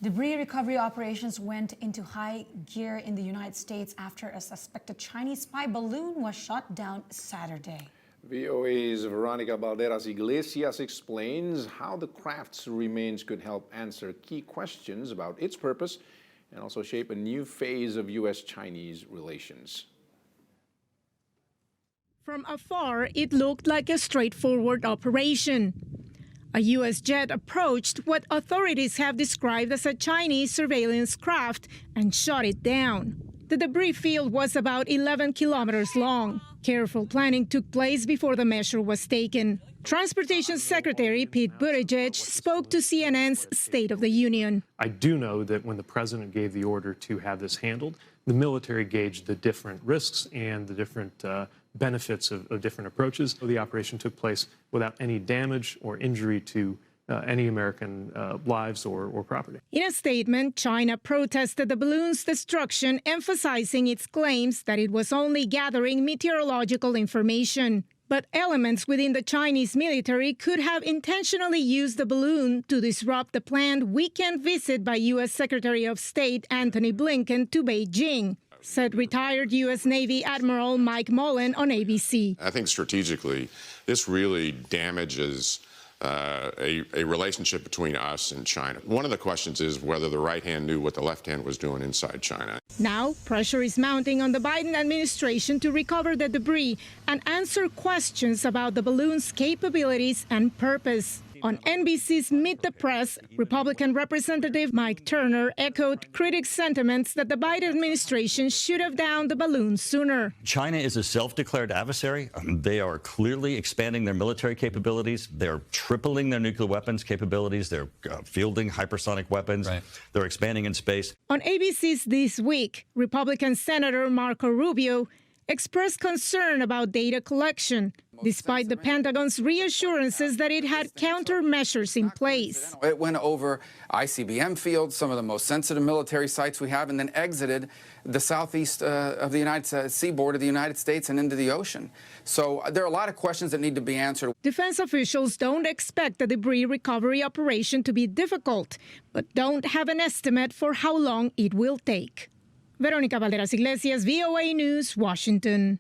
Debris recovery operations went into high gear in the United States after a suspected Chinese spy balloon was shot down Saturday. VOA's Veronica Balderas Iglesias explains how the craft's remains could help answer key questions about its purpose and also shape a new phase of U.S.-Chinese relations. From afar, it looked like a straightforward operation. A U.S. jet approached what authorities have described as a Chinese surveillance craft and shot it down. The debris field was about 11 kilometers long. Careful planning took place before the measure was taken. Transportation Secretary Pete Buttigieg spoke to CNN's State of the Union. I do know that when the president gave the order to have this handled, the military gauged the different risks and the different benefits of different approaches. So the operation took place without any damage or injury to any American lives or property. In a statement, China protested the balloon's destruction, emphasizing its claims that it was only gathering meteorological information. But elements within the Chinese military could have intentionally used the balloon to disrupt the planned weekend visit by U.S. Secretary of State Antony Blinken to Beijing, said retired U.S. Navy Admiral Mike Mullen on ABC. I think strategically, this really damages a relationship between us and China. One of the questions is whether the right hand knew what the left hand was doing inside China. Now, pressure is mounting on the Biden administration to recover the debris and answer questions about the balloon's capabilities and purpose. On NBC's Meet the Press, Republican Representative Mike Turner echoed critics' sentiments that the Biden administration should have downed the balloon sooner. China is a self-declared adversary. They are clearly expanding their military capabilities. They're tripling their nuclear weapons capabilities. They're fielding hypersonic weapons. Right. They're expanding in space. On ABC's This Week, Republican Senator Marco Rubio expressed concern about data collection, despite the Pentagon's reassurances that it had countermeasures in place. It went over ICBM fields, some of the most sensitive military sites we have, and then exited the southeast of the United seaboard of the United States and into the ocean. So there are a lot of questions that need to be answered. Defense officials don't expect the debris recovery operation to be difficult, but don't have an estimate for how long it will take. Veronica Balderas Iglesias, VOA News, Washington.